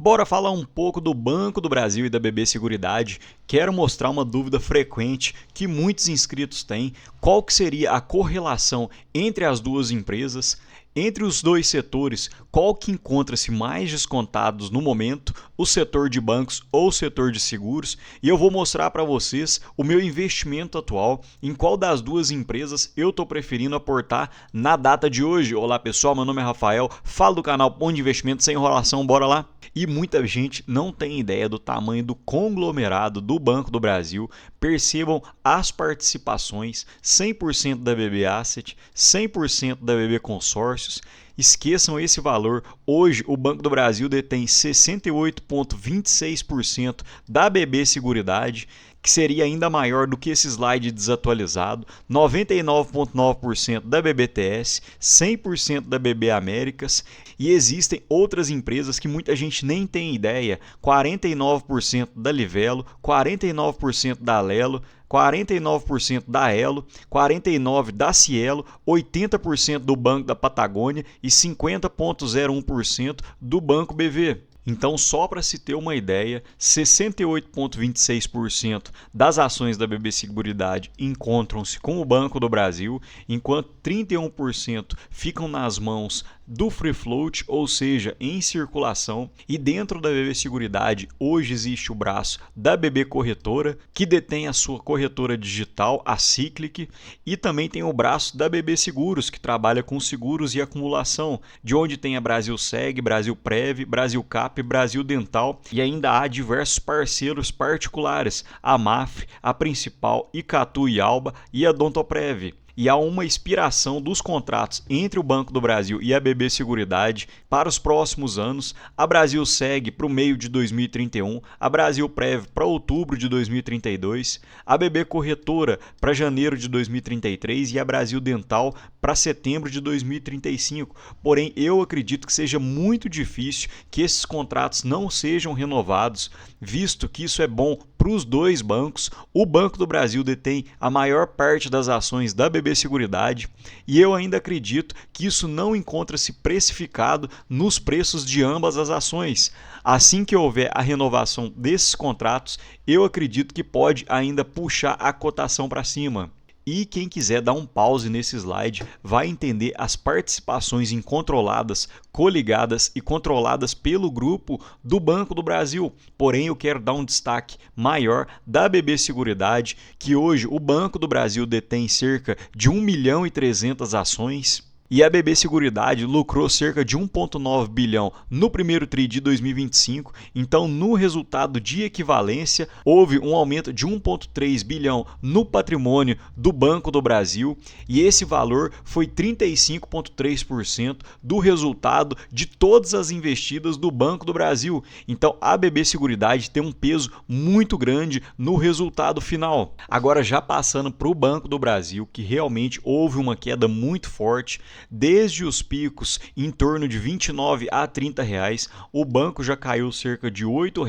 Bora falar um pouco do Banco do Brasil e da BB Seguridade. Quero mostrar uma dúvida frequente que muitos inscritos têm. Qual que seria a correlação entre as duas empresas? Entre os dois setores, qual que encontra-se mais descontados no momento, o setor de bancos ou o setor de seguros? E eu vou mostrar para vocês o meu investimento atual, em qual das duas empresas eu estou preferindo aportar na data de hoje. Olá pessoal, meu nome é Rafael, falo do canal Ponto de Investimento Sem Enrolação, bora lá? E muita gente não tem ideia do tamanho do conglomerado do Banco do Brasil. Percebam as participações, 100% da BB Asset, 100% da BB Consórcios. Esqueçam esse valor. Hoje o Banco do Brasil detém 68,26% da BB Seguridade, que seria ainda maior do que esse slide desatualizado, 99,9% da BBTS, 100% da BB Américas, e existem outras empresas que muita gente nem tem ideia, 49% da Livelo, 49% da Alelo, 49% da Elo, 49% da Cielo, 80% do Banco da Patagônia e 50,01% do Banco BV. Então, só para se ter uma ideia, 68,26% das ações da BB Seguridade encontram-se com o Banco do Brasil, enquanto 31% ficam nas mãos do Free Float, ou seja, em circulação. E dentro da BB Seguridade, hoje existe o braço da BB Corretora, que detém a sua corretora digital, a Cyclic, e também tem o braço da BB Seguros, que trabalha com seguros e acumulação, de onde tem a Brasil Seg, Brasil Prev, Brasil Cap, Brasil Dental, e ainda há diversos parceiros particulares, a Mafre, a Principal, Icatu e Alba e a Dontoprev. E há uma expiração dos contratos entre o Banco do Brasil e a BB Seguridade para os próximos anos. A Brasil Seg para o meio de 2031, a Brasil Prev para outubro de 2032, a BB Corretora para janeiro de 2033 e a Brasil Dental para setembro de 2035. Porém, eu acredito que seja muito difícil que esses contratos não sejam renovados, visto que isso é bom para os dois bancos. O Banco do Brasil detém a maior parte das ações da BB Seguridade e eu ainda acredito que isso não encontra-se precificado nos preços de ambas as ações. Assim que houver a renovação desses contratos, eu acredito que pode ainda puxar a cotação para cima. E quem quiser dar um pause nesse slide vai entender as participações incontroladas, coligadas e controladas pelo grupo do Banco do Brasil. Porém, eu quero dar um destaque maior da BB Seguridade, que hoje o Banco do Brasil detém cerca de 1.300.000 ações. E a BB Seguridade lucrou cerca de 1,9 bilhão no primeiro TRI de 2025, então no resultado de equivalência houve um aumento de 1,3 bilhão no patrimônio do Banco do Brasil e esse valor foi 35,3% do resultado de todas as investidas do Banco do Brasil. Então a BB Seguridade tem um peso muito grande no resultado final. Agora já passando para o Banco do Brasil, que realmente houve uma queda muito forte. Desde os picos em torno de R$ 29 a R$ 30, o banco já caiu cerca de R$ 8,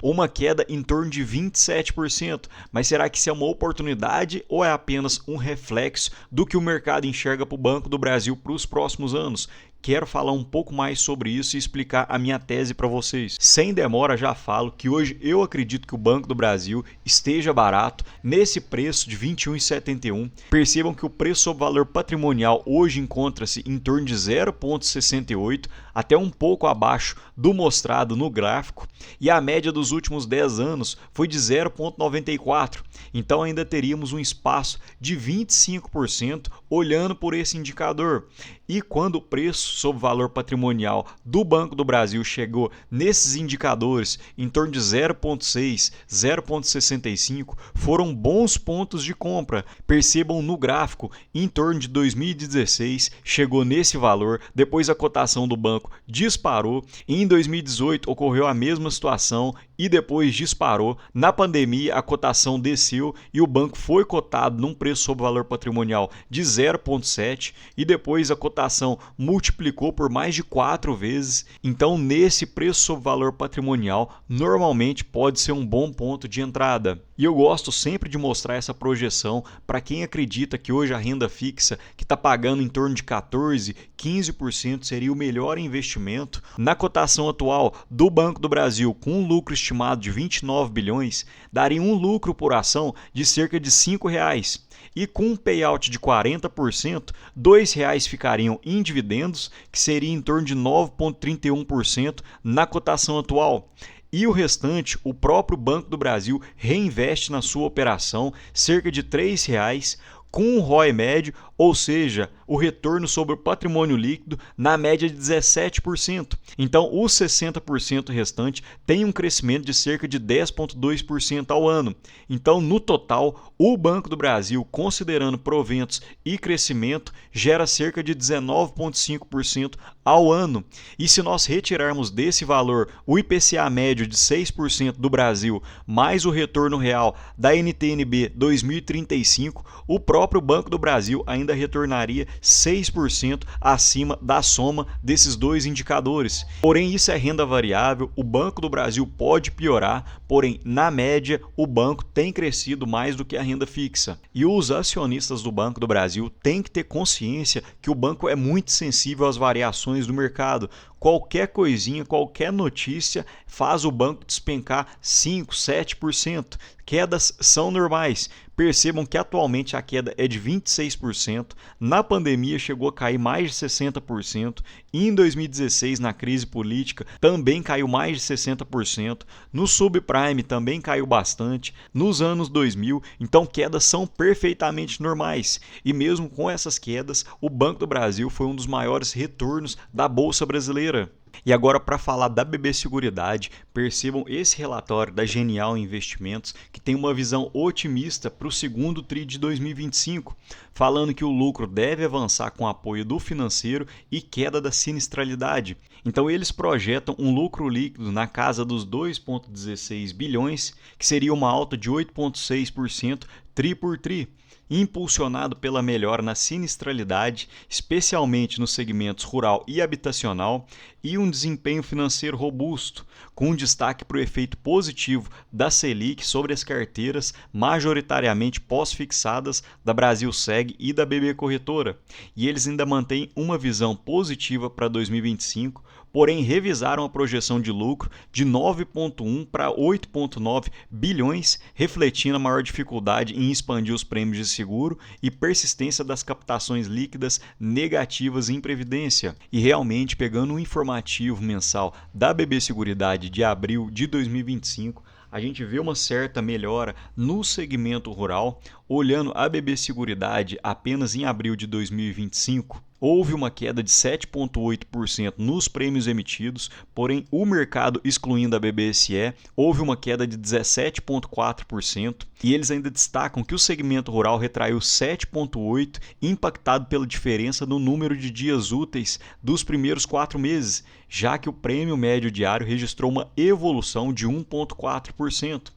uma queda em torno de 27%. Mas será que isso é uma oportunidade ou é apenas um reflexo do que o mercado enxerga para o Banco do Brasil para os próximos anos? Quero falar um pouco mais sobre isso e explicar a minha tese para vocês. Sem demora, já falo que hoje eu acredito que o Banco do Brasil esteja barato, nesse preço de R$ 21,71. Percebam que o preço sobre valor patrimonial hoje encontra-se em torno de 0,68, até um pouco abaixo do mostrado no gráfico, e a média dos últimos 10 anos foi de 0,94. Então ainda teríamos um espaço de 25% olhando por esse indicador. E quando o preço sobre valor patrimonial do Banco do Brasil chegou nesses indicadores em torno de 0,6, 0,65, foram bons pontos de compra. Percebam no gráfico, em torno de 2016 chegou nesse valor, depois a cotação do banco disparou, e em 2018 ocorreu a mesma situação e depois disparou. Na pandemia a cotação desceu e o banco foi cotado num preço sobre valor patrimonial de 0,7 e depois a cotação multiplicou por mais de 4 vezes. Então nesse preço sobre valor patrimonial normalmente pode ser um bom ponto de entrada. E eu gosto sempre de mostrar essa projeção para quem acredita que hoje a renda fixa, que está pagando em torno de 14, 15%, seria o melhor investimento. Na cotação atual do Banco do Brasil, com um lucro estimado de 29 bilhões, daria um lucro por ação de cerca de R$ 5,00. E com um payout de 40%, R$ 2,00 ficariam em dividendos, que seria em torno de 9,31% na cotação atual. E o restante, o próprio Banco do Brasil reinveste na sua operação cerca de R$ 3,00, com um ROE médio, ou seja, o retorno sobre o patrimônio líquido na média de 17%. Então, os 60% restante tem um crescimento de cerca de 10,2% ao ano. Então, no total, o Banco do Brasil, considerando proventos e crescimento, gera cerca de 19,5% ao ano. E se nós retirarmos desse valor o IPCA médio de 6% do Brasil, mais o retorno real da NTN-B 2035, o próprio Banco do Brasil ainda retornaria 6% acima da soma desses dois indicadores. Porém, isso é renda variável, o Banco do Brasil pode piorar, porém, na média, o banco tem crescido mais do que a renda fixa. E os acionistas do Banco do Brasil têm que ter consciência que o banco é muito sensível às variações do mercado. Qualquer coisinha, qualquer notícia faz o banco despencar 5%, 7%. Quedas são normais. Percebam que atualmente a queda é de 26%, na pandemia chegou a cair mais de 60%, e em 2016, na crise política, também caiu mais de 60%, no subprime também caiu bastante, nos anos 2000, então quedas são perfeitamente normais. E mesmo com essas quedas, o Banco do Brasil foi um dos maiores retornos da Bolsa Brasileira. E agora, para falar da BB Seguridade, percebam esse relatório da Genial Investimentos, que tem uma visão otimista para o segundo TRI de 2025, falando que o lucro deve avançar com apoio do financeiro e queda da sinistralidade. Então, eles projetam um lucro líquido na casa dos 2,16 bilhões, que seria uma alta de 8,6% TRI por TRI. Impulsionado pela melhora na sinistralidade, especialmente nos segmentos rural e habitacional, e um desempenho financeiro robusto, com destaque para o efeito positivo da Selic sobre as carteiras majoritariamente pós-fixadas da Brasilseg e da BB Corretora. E eles ainda mantêm uma visão positiva para 2025, porém revisaram a projeção de lucro de 9,1 para 8,9 bilhões, refletindo a maior dificuldade em expandir os prêmios de seguro e persistência das captações líquidas negativas em previdência. E realmente, pegando um informativo mensal da BB Seguridade de abril de 2025, a gente vê uma certa melhora no segmento rural. Olhando a BB Seguridade apenas em abril de 2025, houve uma queda de 7,8% nos prêmios emitidos, porém o mercado, excluindo a BBSE, houve uma queda de 17,4%, e eles ainda destacam que o segmento rural retraiu 7,8%, impactado pela diferença no número de dias úteis dos primeiros 4 meses, já que o prêmio médio diário registrou uma evolução de 1,4%.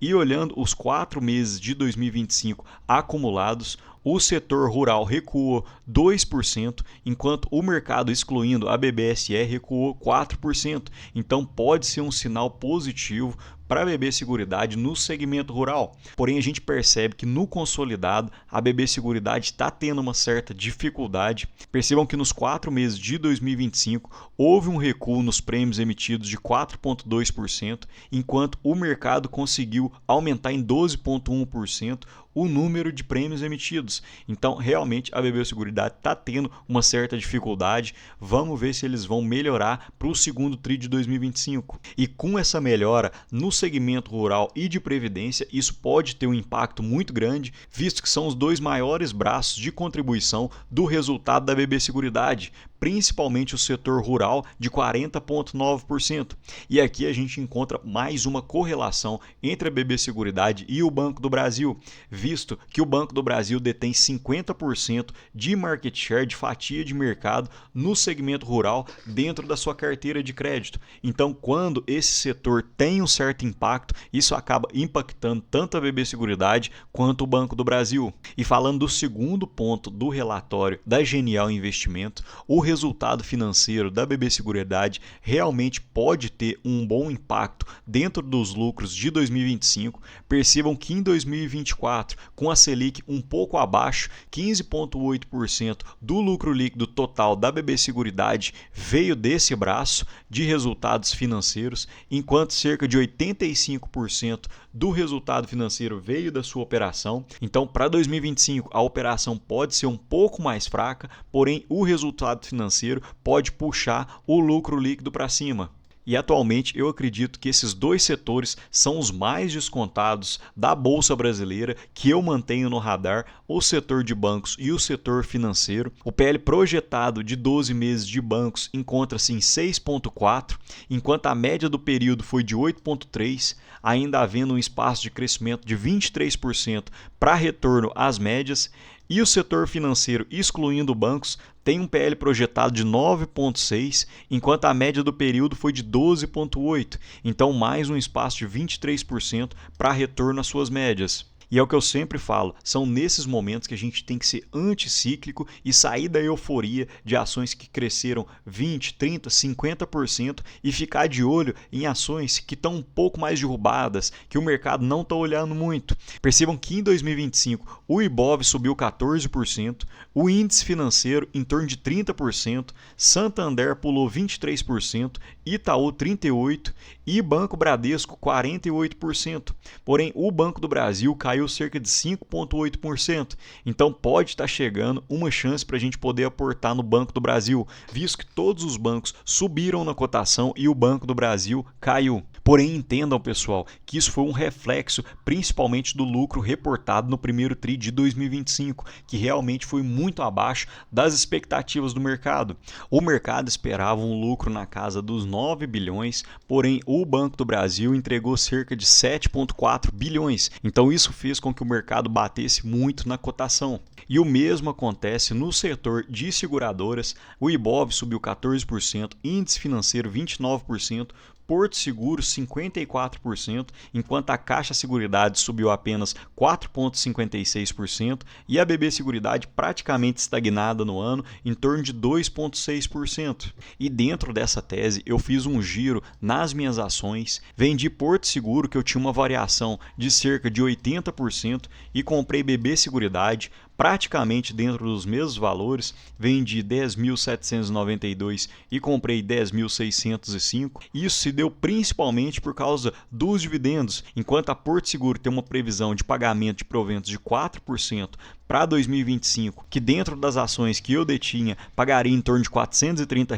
E olhando os 4 meses de 2025 acumulados, o setor rural recuou 2%, enquanto o mercado, excluindo a BBSE, recuou 4%. Então pode ser um sinal positivo para a BB Seguridade no segmento rural. Porém, a gente percebe que no consolidado, a BB Seguridade está tendo uma certa dificuldade. Percebam que nos 4 meses de 2025, houve um recuo nos prêmios emitidos de 4,2%, enquanto o mercado conseguiu aumentar em 12,1% o número de prêmios emitidos. Então, realmente, a BB Seguridade está tendo uma certa dificuldade. Vamos ver se eles vão melhorar para o segundo TRI de 2025. E com essa melhora no segmento rural e de previdência, isso pode ter um impacto muito grande, visto que são os dois maiores braços de contribuição do resultado da BB Seguridade, principalmente o setor rural, de 40,9%. E aqui a gente encontra mais uma correlação entre a BB Seguridade e o Banco do Brasil, visto que o Banco do Brasil detém 50% de market share, de fatia de mercado no segmento rural dentro da sua carteira de crédito. Então, quando esse setor tem um certo impacto, isso acaba impactando tanto a BB Seguridade quanto o Banco do Brasil. E falando do segundo ponto do relatório da Genial Investimento, o resultado financeiro da BB Seguridade realmente pode ter um bom impacto dentro dos lucros de 2025. Percebam que em 2024, com a Selic um pouco abaixo, 15,8% do lucro líquido total da BB Seguridade veio desse braço de resultados financeiros, enquanto cerca de 85% do resultado financeiro veio da sua operação. Então, para 2025, a operação pode ser um pouco mais fraca, porém o resultado financeiro pode puxar o lucro líquido para cima. E atualmente eu acredito que esses dois setores são os mais descontados da Bolsa Brasileira, que eu mantenho no radar, o setor de bancos e o setor financeiro. O PL projetado de 12 meses de bancos encontra-se em 6,4, enquanto a média do período foi de 8,3, ainda havendo um espaço de crescimento de 23% para retorno às médias. E o setor financeiro, excluindo bancos, tem um PL projetado de 9,6, enquanto a média do período foi de 12,8. Então, mais um espaço de 23% para retorno às suas médias. E é o que eu sempre falo, são nesses momentos que a gente tem que ser anticíclico e sair da euforia de ações que cresceram 20, 30, 50% e ficar de olho em ações que estão um pouco mais derrubadas, que o mercado não está olhando muito. Percebam que em 2025 o Ibov subiu 14%, o índice financeiro em torno de 30%, Santander pulou 23%, Itaú 38% e Banco Bradesco 48%. Porém, o Banco do Brasil caiu cerca de 5,8%. Então pode estar chegando uma chance para a gente poder aportar no Banco do Brasil, visto que todos os bancos subiram na cotação e o Banco do Brasil caiu. Porém, entendam, pessoal, que isso foi um reflexo principalmente do lucro reportado no primeiro TRI de 2025, que realmente foi muito abaixo das expectativas do mercado. O mercado esperava um lucro na casa dos 9 bilhões, porém o Banco do Brasil entregou cerca de 7,4 bilhões. Então isso fez com que o mercado batesse muito na cotação. E o mesmo acontece no setor de seguradoras. O Ibov subiu 14%, índice financeiro 29%, Porto Seguro 54%, enquanto a Caixa Seguridade subiu apenas 4,56% e a BB Seguridade praticamente estagnada no ano, em torno de 2,6%. E dentro dessa tese eu fiz um giro nas minhas ações, vendi Porto Seguro, que eu tinha uma variação de cerca de 80%, e comprei BB Seguridade praticamente dentro dos mesmos valores, vendi 10.792 e comprei 10.605. Isso se deu principalmente por causa dos dividendos, enquanto a Porto Seguro tem uma previsão de pagamento de proventos de 4% para 2025, que dentro das ações que eu detinha pagaria em torno de R$ 430,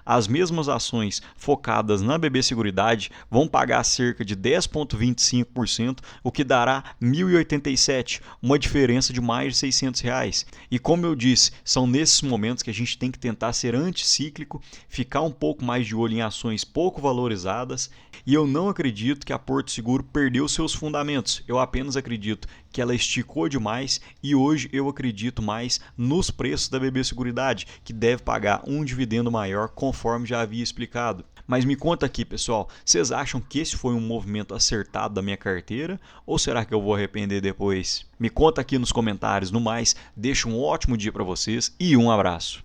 as mesmas ações focadas na BB Seguridade vão pagar cerca de 10,25%, o que dará R$ 1.087, uma diferença de mais de R$ 600. E como eu disse, são nesses momentos que a gente tem que tentar ser anticíclico, ficar um pouco mais de olho em ações pouco valorizadas, e eu não acredito que a Porto Seguro perdeu seus fundamentos, eu apenas acredito que ela esticou demais e hoje eu acredito mais nos preços da BB Seguridade, que deve pagar um dividendo maior, conforme já havia explicado. Mas me conta aqui, pessoal, vocês acham que esse foi um movimento acertado da minha carteira ou será que eu vou arrepender depois? Me conta aqui nos comentários. No mais, deixa um ótimo dia para vocês e um abraço.